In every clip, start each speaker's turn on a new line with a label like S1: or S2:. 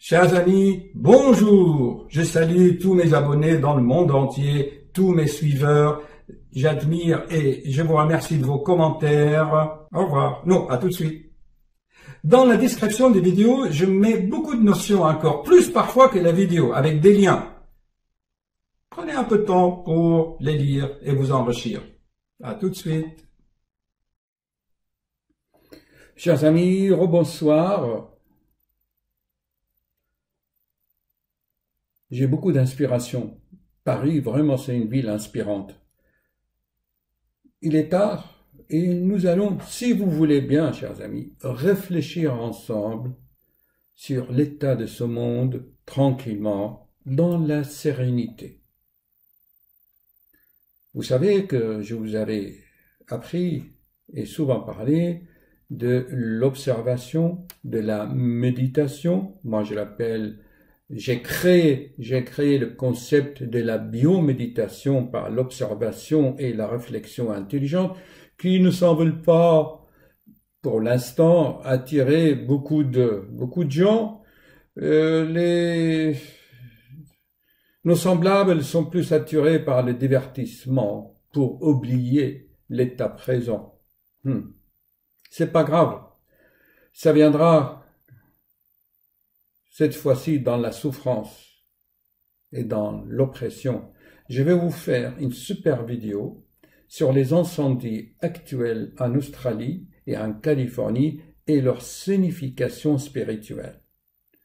S1: Chers amis, bonjour. Je salue tous mes abonnés dans le monde entier, tous mes suiveurs. J'admire et je vous remercie de vos commentaires. Au revoir. Non, à tout de suite. Dans la description des vidéos, je mets beaucoup de notions encore, plus parfois que la vidéo, avec des liens. Prenez un peu de temps pour les lire et vous enrichir. À tout de suite.
S2: Chers amis, rebonsoir. J'ai beaucoup d'inspiration. Paris, vraiment, c'est une ville inspirante. Il est tard et nous allons, si vous voulez bien, chers amis, réfléchir ensemble sur l'état de ce monde tranquillement, dans la sérénité. Vous savez que je vous avais appris et souvent parlé de l'observation, de la méditation. Moi, je l'appelle, j'ai créé le concept de la bioméditation par l'observation et la réflexion intelligente qui ne semble pas, pour l'instant, attirer beaucoup de gens. Nos semblables sont plus attirés par le divertissement pour oublier l'état présent. C'est pas grave. Ça viendra cette fois-ci dans la souffrance et dans l'oppression. Je vais vous faire une super vidéo sur les incendies actuels en Australie et en Californie et leur signification spirituelle,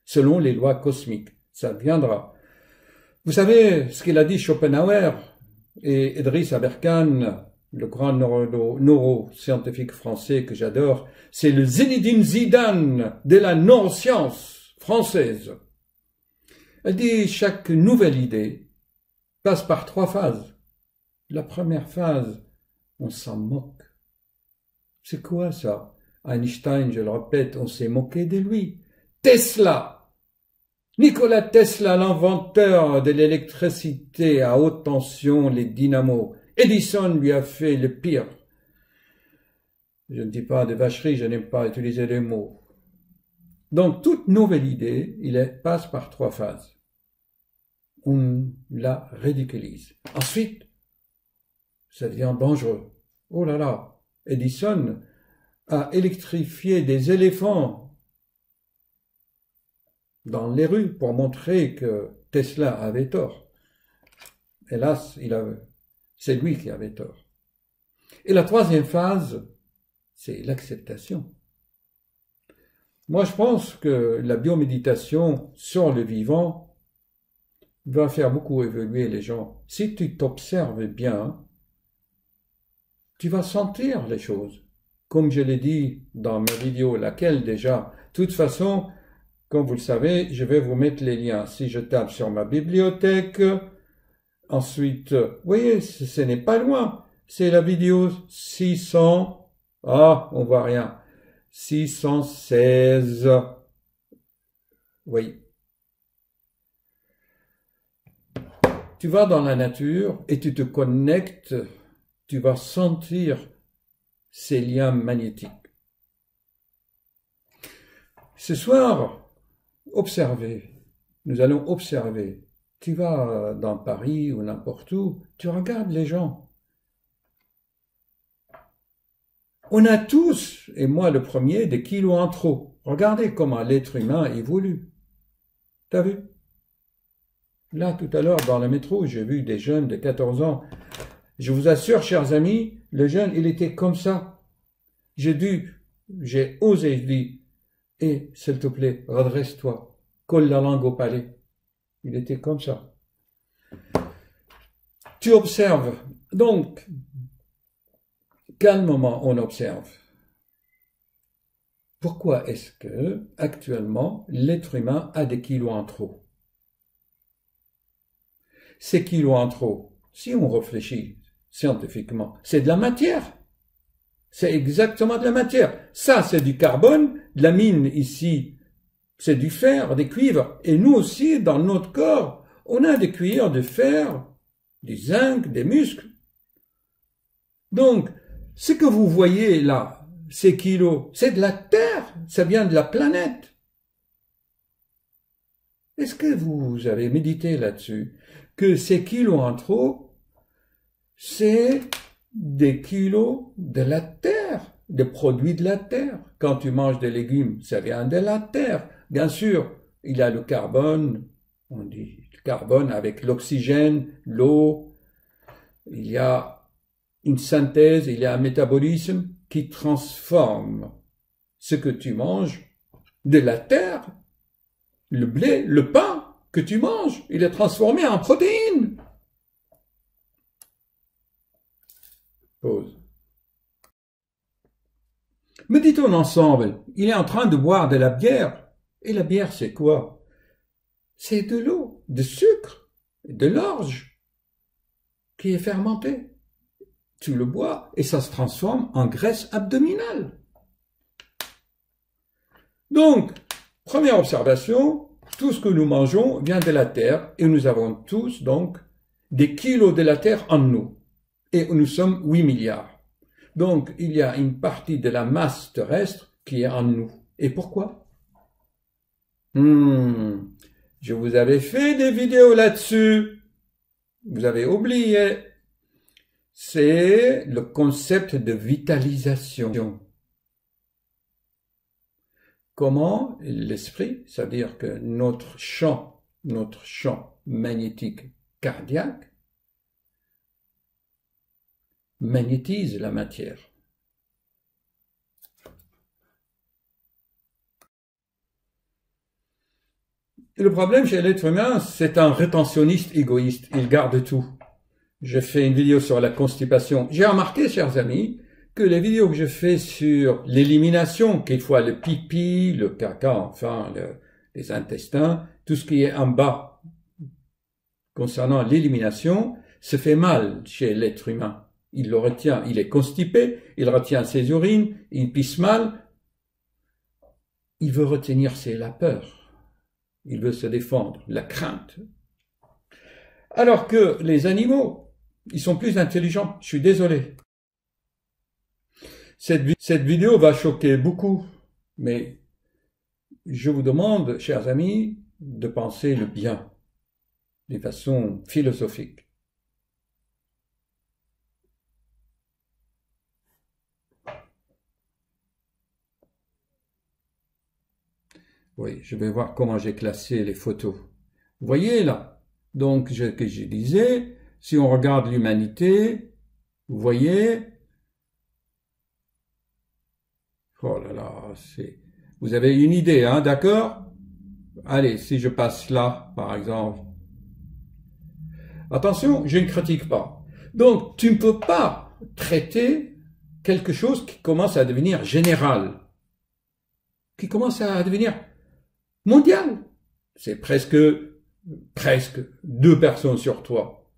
S2: selon les lois cosmiques. Ça viendra. Vous savez ce qu'il a dit Schopenhauer et Idriss Aberkan, le grand neuroscientifique français que j'adore, c'est le Zinedine Zidane de la neuroscience française. Elle dit chaque nouvelle idée passe par 3 phases. La première phase, on s'en moque. C'est quoi ça? Einstein, je le répète, on s'est moqué de lui. Tesla, Nikola Tesla, l'inventeur de l'électricité à haute tension, les dynamos. Edison lui a fait le pire. Je ne dis pas de vacherie, je n'aime pas utiliser les mots. Donc, toute nouvelle idée, passe par 3 phases. On la ridiculise. Ensuite, ça devient dangereux. Oh là là, Edison a électrifié des éléphants dans les rues pour montrer que Tesla avait tort. Hélas, c'est lui qui avait tort. Et la 3e phase, c'est l'acceptation. Moi, je pense que la bioméditation sur le vivant va faire beaucoup évoluer les gens. Si tu t'observes bien, tu vas sentir les choses. Comme je l'ai dit dans ma vidéo, laquelle déjà, de toute façon, comme vous le savez, je vais vous mettre les liens. Si je tape sur ma bibliothèque, ensuite, vous voyez, ce n'est pas loin. C'est la vidéo 600. Ah, on voit rien. 616. Oui. Tu vas dans la nature et tu te connectes, tu vas sentir ces liens magnétiques. Ce soir, observez. Nous allons observer. Tu vas dans Paris ou n'importe où, tu regardes les gens. On a tous, et moi le premier, des kilos en trop. Regardez comment l'être humain évolue. T'as vu? Là, tout à l'heure, dans le métro, j'ai vu des jeunes de 14 ans. Je vous assure, chers amis, le jeune, il était comme ça. J'ai osé, je dis, s'il te plaît, redresse-toi, colle la langue au palais. Il était comme ça. Tu observes. Donc, calmement, on observe. Pourquoi est-ce que, actuellement, l'être humain a des kilos en trop? Ces kilos en trop, si on réfléchit scientifiquement, c'est de la matière. C'est exactement de la matière. Ça, c'est du carbone. La mine, ici, c'est du fer, des cuivres. Et nous aussi, dans notre corps, on a des cuivres, du fer, du zinc, des muscles. Donc, ce que vous voyez là, ces kilos, c'est de la Terre. Ça vient de la planète. Est-ce que vous avez médité là-dessus? Que ces kilos en trop, c'est des kilos de la terre, des produits de la terre. Quand tu manges des légumes, ça vient de la terre. Bien sûr, il y a le carbone, on dit le carbone avec l'oxygène, l'eau, il y a une synthèse, il y a un métabolisme qui transforme ce que tu manges de la terre. Le blé, le pain que tu manges, il est transformé en protéines. Pause. Méditons ensemble. Il est en train de boire de la bière. Et la bière, c'est quoi? C'est de l'eau, de sucre, de l'orge qui est fermentée. Tu le bois et ça se transforme en graisse abdominale. Donc, première observation, tout ce que nous mangeons vient de la terre et nous avons tous donc des kilos de la terre en nous. Et nous sommes 8 milliards. Donc, il y a une partie de la masse terrestre qui est en nous. Et pourquoi? Je vous avais fait des vidéos là-dessus. Vous avez oublié. C'est le concept de vitalisation. Comment l'esprit, c'est-à-dire que notre champ magnétique cardiaque, magnétise la matière. Et le problème chez l'être humain, c'est un rétentionniste égoïste. Il garde tout. Je fais une vidéo sur la constipation. J'ai remarqué, chers amis, que les vidéos que je fais sur l'élimination, qu'il faut le pipi, le caca, enfin, les intestins, tout ce qui est en bas concernant l'élimination, se fait mal chez l'être humain. Il le retient, il est constipé, il retient ses urines, il pisse mal. Il veut retenir la peur. Il veut se défendre, la crainte. Alors que les animaux, ils sont plus intelligents. Je suis désolé. Cette vidéo va choquer beaucoup, mais je vous demande, chers amis, de penser le bien, de façon philosophique. Oui, je vais voir comment j'ai classé les photos. Vous voyez là? Donc, que je disais, si on regarde l'humanité, vous voyez, oh là là, vous avez une idée, hein, d'accord? Allez, si je passe là, par exemple. Attention, je ne critique pas. Donc, tu ne peux pas traiter quelque chose qui commence à devenir général, qui commence à devenir mondial. C'est presque 2 personnes sur 3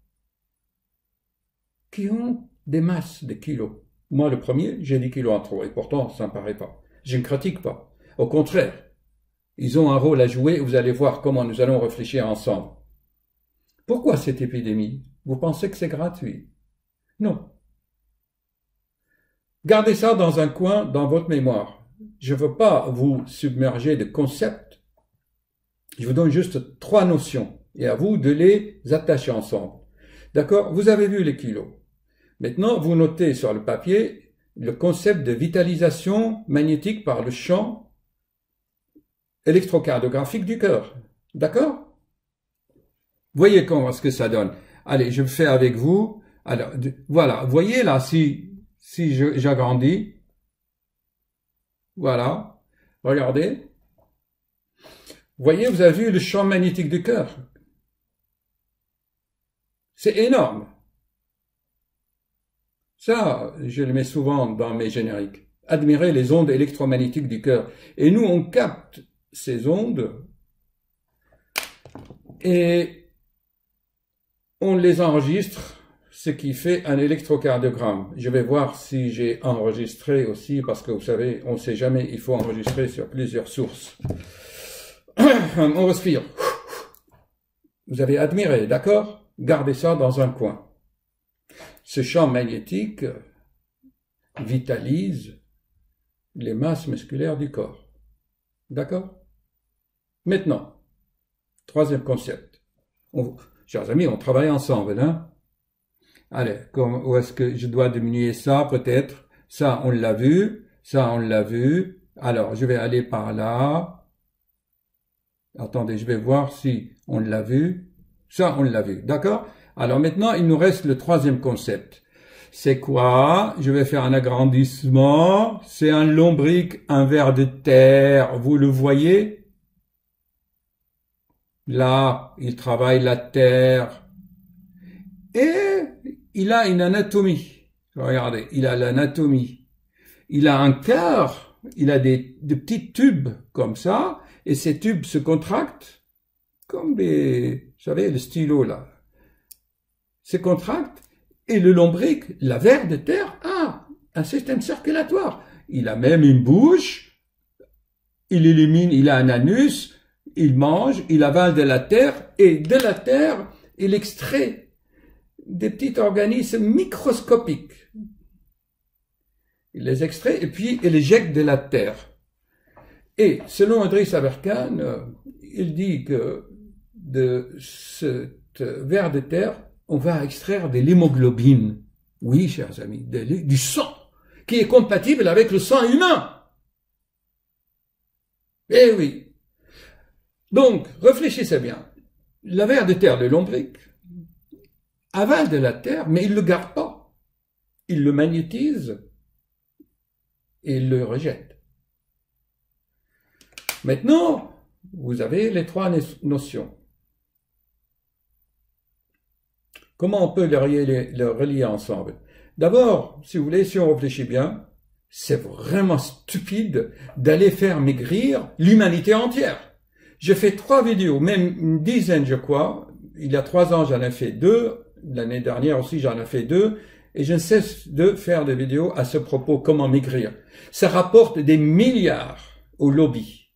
S2: qui ont des masses de kilos. Moi, le premier, j'ai 10 kilos en trop, et pourtant, ça ne paraît pas. Je ne critique pas. Au contraire, ils ont un rôle à jouer, vous allez voir comment nous allons réfléchir ensemble. Pourquoi cette épidémie? Vous pensez que c'est gratuit? Non. Gardez ça dans un coin dans votre mémoire. Je ne veux pas vous submerger de concepts. Je vous donne juste 3 notions et à vous de les attacher ensemble. D'accord? Vous avez vu les kilos. Maintenant, vous notez sur le papier le concept de vitalisation magnétique par le champ électrocardiographique du cœur. D'accord? Voyez comment ce que ça donne. Allez, je le fais avec vous. Alors, voilà. Voyez là, si j'agrandis. Voilà. Regardez. Voyez, vous avez vu le champ magnétique du cœur. C'est énorme. Ça, je le mets souvent dans mes génériques. Admirez les ondes électromagnétiques du cœur. Et nous, on capte ces ondes et on les enregistre, ce qui fait un électrocardiogramme. Je vais voir si j'ai enregistré aussi, parce que vous savez, on ne sait jamais, il faut enregistrer sur plusieurs sources. On respire. Vous avez admiré, d'accord? Gardez ça dans un coin. Ce champ magnétique vitalise les masses musculaires du corps. D'accord? Maintenant, Troisième concept. Chers amis, on travaille ensemble, hein? Allez, où est-ce que je dois diminuer ça, peut-être? Ça, on l'a vu. Ça, on l'a vu. Alors, je vais aller par là. Attendez, je vais voir si on l'a vu. Ça, on l'a vu. D'accord? Alors maintenant, il nous reste le troisième concept. C'est quoi? Je vais faire un agrandissement. C'est un lombric, un ver de terre. Vous le voyez? Là, il travaille la terre. Et il a une anatomie. Regardez, il a l'anatomie. Il a un cœur. Il a de petits tubes comme ça. Et ces tubes se contractent comme des, vous savez, le stylo là. Se contractent. Et le lombric, la ver de terre, a un système circulatoire. Il a même une bouche. Il élimine, il a un anus. Il mange, il avale de la terre. Et de la terre, il extrait des petits organismes microscopiques. Il les extrait et puis il éjecte de la terre. Et selon Idriss Aberkane, il dit que de cette ver de terre, on va extraire de l'hémoglobine. Oui, chers amis, du sang, qui est compatible avec le sang humain. Eh oui. Donc, réfléchissez bien. La ver de terre, le lombric, avale de la terre, mais il ne le garde pas. Il le magnétise et il le rejette. Maintenant, vous avez les trois notions. Comment on peut les relier ensemble? D'abord, si vous voulez, si on réfléchit bien, c'est vraiment stupide d'aller faire maigrir l'humanité entière. J'ai fait 3 vidéos, même une dizaine, je crois. Il y a 3 ans, j'en ai fait 2. L'année dernière aussi, j'en ai fait 2. Et je ne cesse de faire des vidéos à ce propos, comment maigrir. Ça rapporte des milliards au lobby.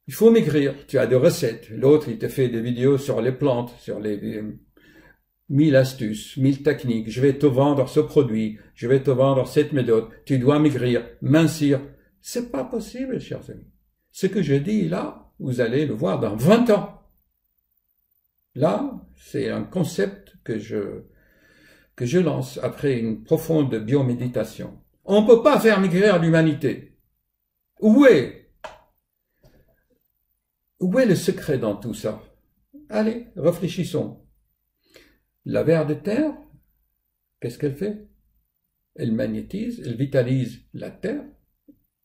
S2: Il faut maigrir. Tu as des recettes. L'autre, il te fait des vidéos sur les plantes, sur les 1000 astuces, 1000 techniques. Je vais te vendre ce produit. Je vais te vendre cette méthode. Tu dois maigrir, mincir. C'est pas possible, chers amis. Ce que je dis là, vous allez le voir dans 20 ans. Là, c'est un concept que je lance après une profonde bioméditation. On ne peut pas faire maigrir l'humanité. Où est le secret dans tout ça? Allez, réfléchissons. La ver de terre, qu'est-ce qu'elle fait? Elle magnétise, elle vitalise la terre,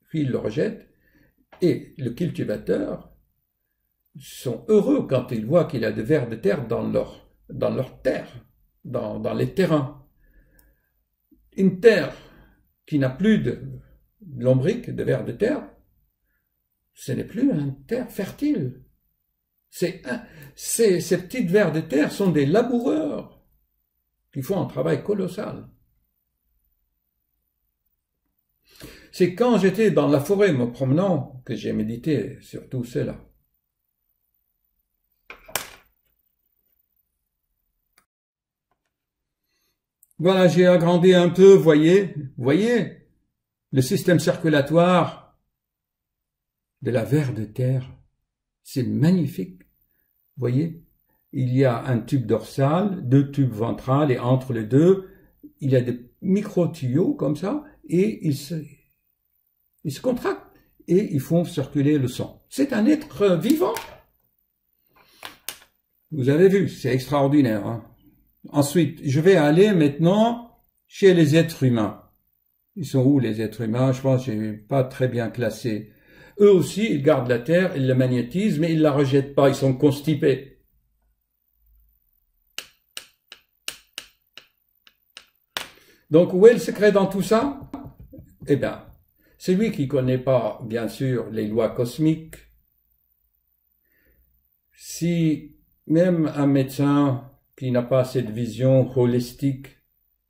S2: puis il le rejette, et le cultivateur sont heureux quand ils voient qu'il y a des vers de terre dans leur terre, dans les terrains. Une terre qui n'a plus de lombric, de vers de terre, ce n'est plus une terre fertile. Ces petites vers de terre sont des laboureurs qui font un travail colossal. C'est quand j'étais dans la forêt me promenant que j'ai médité sur tout cela. Voilà, j'ai agrandi un peu, voyez, le système circulatoire de la ver de terre, c'est magnifique. Voyez, il y a un tube dorsal, 2 tubes ventrales, et entre les deux, il y a des micro-tuyaux comme ça, et ils se contractent, et ils font circuler le sang. C'est un être vivant. Vous avez vu, c'est extraordinaire, hein? Ensuite, je vais aller maintenant chez les êtres humains. Ils sont où les êtres humains? Je pense que je n'ai pas très bien classé. Eux aussi, ils gardent la terre, ils la magnétisent, mais ils ne la rejettent pas, ils sont constipés. Donc, où est le secret dans tout ça? Eh bien, celui qui ne connaît pas, bien sûr, les lois cosmiques, si même un médecin qui n'a pas cette vision holistique,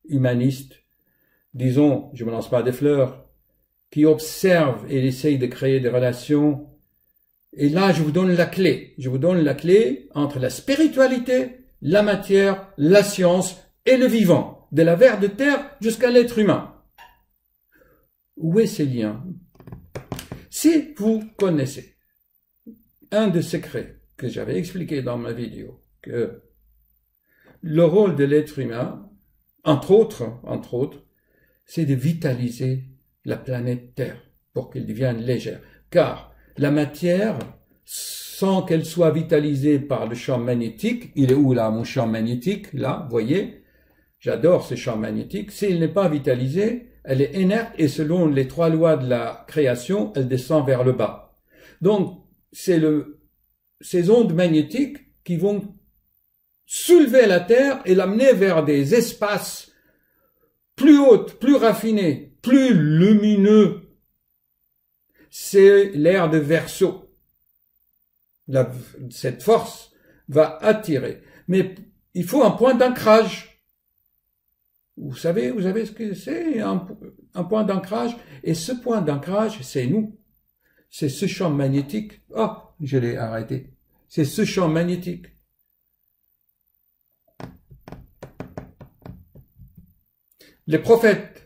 S2: humaniste, disons, je ne me lance pas des fleurs, qui observe et essaye de créer des relations. Et là, je vous donne la clé. Je vous donne la clé entre la spiritualité, la matière, la science et le vivant, de la ver de terre jusqu'à l'être humain. Où est ces liens? Si vous connaissez un des secrets que j'avais expliqué dans ma vidéo, que le rôle de l'être humain, entre autres, c'est de vitaliser la planète Terre pour qu'elle devienne légère. Car la matière, sans qu'elle soit vitalisée par le champ magnétique, il est où là mon champ magnétique? Là, vous voyez, j'adore ce champ magnétique. S'il n'est pas vitalisé, elle est inerte et selon les 3 lois de la création, elle descend vers le bas. Donc, c'est ces ondes magnétiques qui vont soulever la Terre et l'amener vers des espaces plus hauts, plus raffinés, plus lumineux. C'est l'ère de Verseau. Cette force va attirer. Mais il faut un point d'ancrage. Vous savez ce que c'est, un point d'ancrage? Et ce point d'ancrage, c'est nous. C'est ce champ magnétique. Ah, je l'ai arrêté. C'est ce champ magnétique. Les prophètes,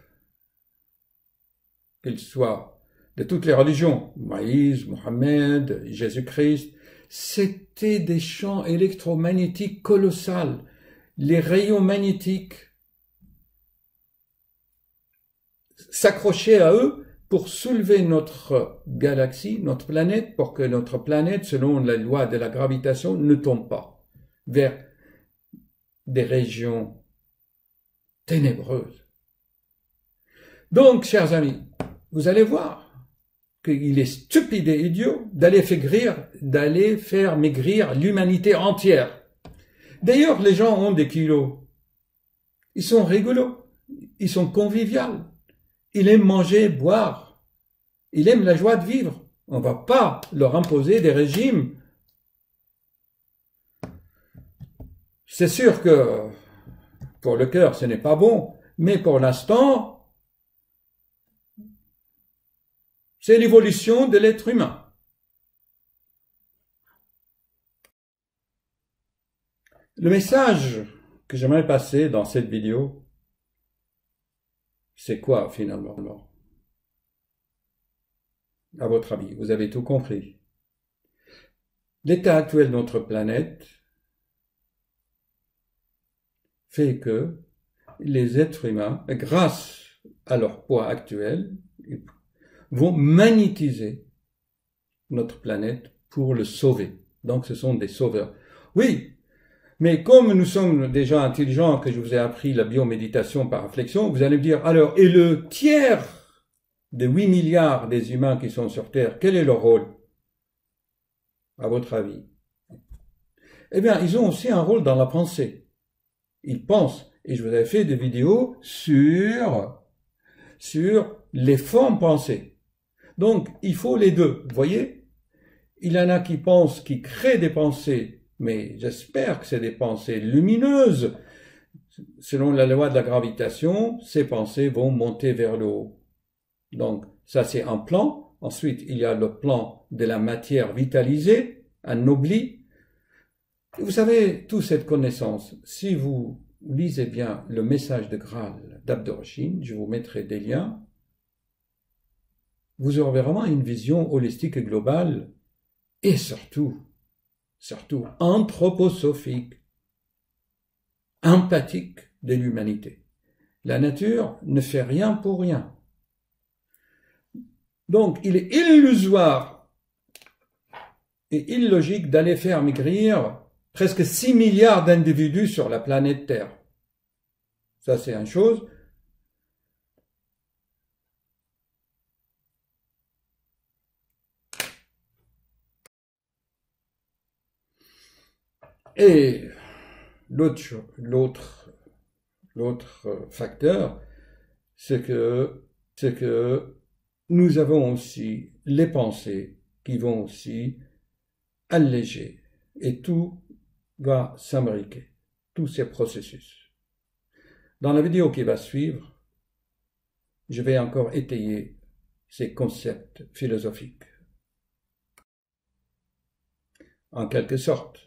S2: qu'ils soient de toutes les religions, Moïse, Mohammed, Jésus-Christ, c'était des champs électromagnétiques colossaux. Les rayons magnétiques s'accrochaient à eux pour soulever notre galaxie, notre planète, pour que notre planète, selon la loi de la gravitation, ne tombe pas vers des régions ténébreuses. Donc, chers amis, vous allez voir qu'il est stupide et idiot d'aller faire maigrir l'humanité entière. D'ailleurs, les gens ont des kilos. Ils sont rigolos. Ils sont conviviaux. Ils aiment manger, boire. Ils aiment la joie de vivre. On ne va pas leur imposer des régimes. C'est sûr que pour le cœur, ce n'est pas bon, mais pour l'instant, c'est l'évolution de l'être humain. Le message que j'aimerais passer dans cette vidéo, c'est quoi finalement? À votre avis, vous avez tout compris. L'état actuel de notre planète fait que les êtres humains, grâce à leur poids actuel, vont magnétiser notre planète pour le sauver. Donc ce sont des sauveurs. Oui, mais comme nous sommes déjà intelligents, que je vous ai appris la bioméditation par réflexion, vous allez me dire, alors, et le tiers des 8 milliards des humains qui sont sur Terre, quel est leur rôle, à votre avis? Eh bien, ils ont aussi un rôle dans la pensée. Ils pensent. Et je vous avais fait des vidéos sur les formes pensées. Donc, il faut les deux. Vous voyez? Il y en a qui pensent, qui créent des pensées, mais j'espère que c'est des pensées lumineuses. Selon la loi de la gravitation, ces pensées vont monter vers le haut. Donc, ça c'est un plan. Ensuite, il y a le plan de la matière vitalisée, anoblie. Vous savez, toute cette connaissance, si vous lisez bien le message de Graal d'Abdurrachid, je vous mettrai des liens, vous aurez vraiment une vision holistique et globale, et surtout anthroposophique, empathique de l'humanité. La nature ne fait rien pour rien. Donc, il est illusoire et illogique d'aller faire maigrir presque 6 milliards d'individus sur la planète Terre. Ça, c'est une chose. Et l'autre facteur, c'est que nous avons aussi les pensées qui vont aussi alléger, et tout va s'imbriquer, tous ces processus. Dans la vidéo qui va suivre, je vais encore étayer ces concepts philosophiques. En quelque sorte,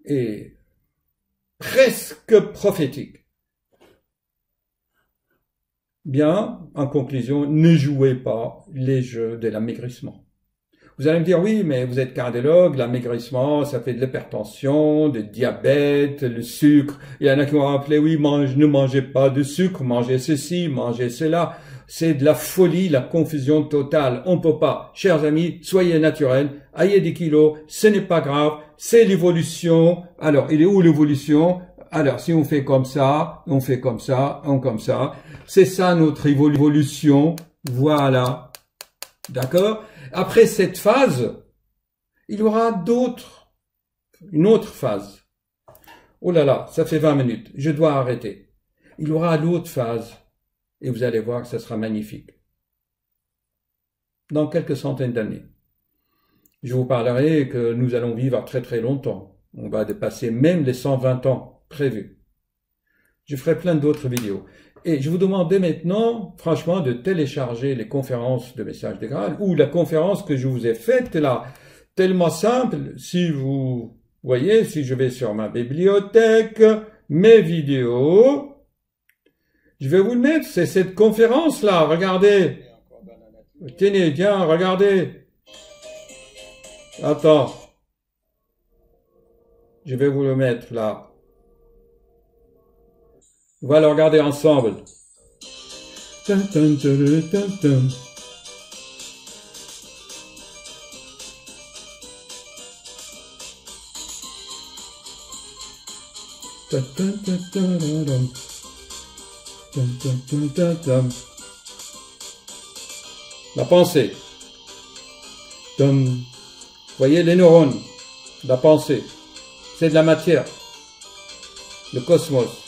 S2: et presque prophétique. Bien, en conclusion, ne jouez pas les jeux de l'amaigrissement. Vous allez me dire, oui, mais vous êtes cardiologue, l'amaigrissement, ça fait de l'hypertension, du diabète, le sucre. Il y en a qui vont rappeler, oui, ne mangez pas de sucre, mangez ceci, mangez cela. C'est de la folie, la confusion totale. On peut pas. Chers amis, soyez naturels, ayez des kilos, ce n'est pas grave, c'est l'évolution. Alors, il est où l'évolution? Alors, si on fait comme ça, on fait comme ça, on comme ça. C'est ça notre évolution. Voilà. D'accord? Après cette phase, il y aura une autre phase. Oh là là, ça fait 20 minutes, je dois arrêter. Il y aura l'autre phase, et vous allez voir que ça sera magnifique. Dans quelques centaines d'années, je vous parlerai que nous allons vivre très très longtemps. On va dépasser même les 120 ans prévus. Je ferai plein d'autres vidéos. Et je vous demande dès maintenant, franchement, de télécharger les conférences de Messages de Graal ou la conférence que je vous ai faite là. Tellement simple, si vous voyez, si je vais sur ma bibliothèque, mes vidéos, je vais vous le mettre, c'est cette conférence là, regardez. Tenez, tiens, regardez. Attends. Je vais vous le mettre là. On va le regarder ensemble. La pensée. Vous voyez les neurones, la pensée. C'est de la matière. Le cosmos.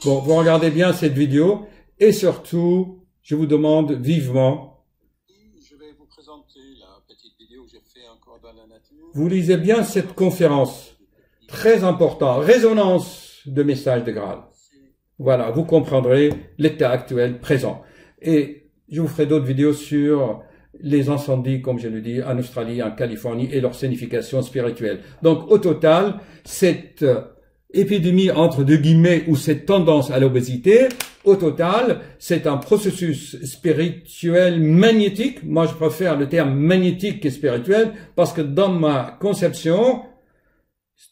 S2: Bon, vous regardez bien cette vidéo et surtout, je vous demande vivement,
S3: je vais vous présenter la petite vidéo que j'ai fait encore dans la nature.
S2: Vous lisez bien cette conférence, très important, résonance de Messages de Graal. Voilà, vous comprendrez l'état actuel présent. Et je vous ferai d'autres vidéos sur les incendies, comme je le dis, en Australie, en Californie et leur signification spirituelle. Donc, au total, cette épidémie entre deux guillemets ou cette tendance à l'obésité, au total, c'est un processus spirituel magnétique. Moi, je préfère le terme magnétique que spirituel parce que dans ma conception,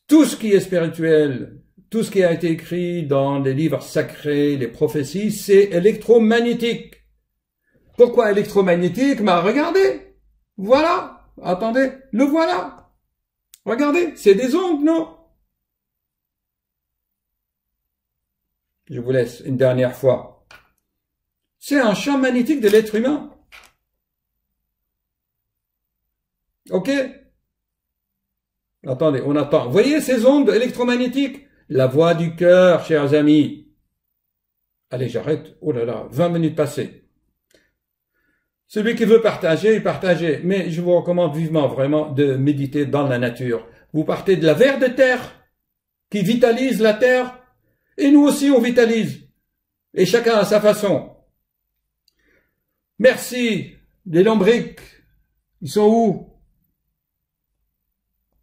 S2: tout ce qui est spirituel, tout ce qui a été écrit dans les livres sacrés, les prophéties, c'est électromagnétique. Pourquoi électromagnétique? Ben, regardez. Voilà. Attendez. Le voilà. Regardez. C'est des ondes, non? Je vous laisse une dernière fois. C'est un champ magnétique de l'être humain. Ok? Attendez, on attend. Vous voyez ces ondes électromagnétiques? La voix du cœur, chers amis. Allez, j'arrête. Oh là là, 20 minutes passées. Celui qui veut partager, partagez. Mais je vous recommande vivement, vraiment, de méditer dans la nature. Vous partez de la vers de terre, qui vitalise la terre, et nous aussi, on vitalise. Et chacun à sa façon. Merci. Les lombrics, ils sont où?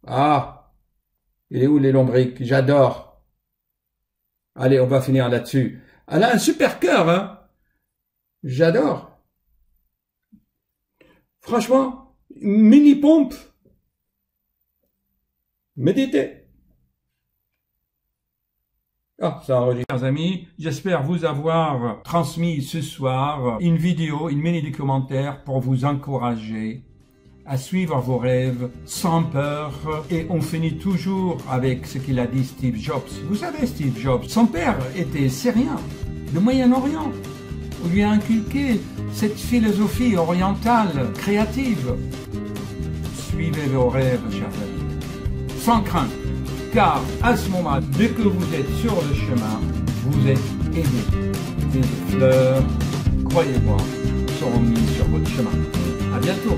S2: Ah, il est où les lombrics? J'adore. Allez, on va finir là-dessus. Elle a un super cœur, hein? J'adore. Franchement, mini pompe. Méditez. Ah, ça enregistre. Chers amis, j'espère vous avoir transmis ce soir une vidéo, une mini-documentaire pour vous encourager à suivre vos rêves sans peur. Et on finit toujours avec ce qu'il a dit Steve Jobs. Vous savez, Steve Jobs, son père était syrien, du Moyen-Orient. On lui a inculqué cette philosophie orientale, créative. Suivez vos rêves, chers amis, sans crainte. Car à ce moment, dès que vous êtes sur le chemin, vous êtes aidé. Des fleurs, croyez-moi, seront mises sur votre chemin. À bientôt.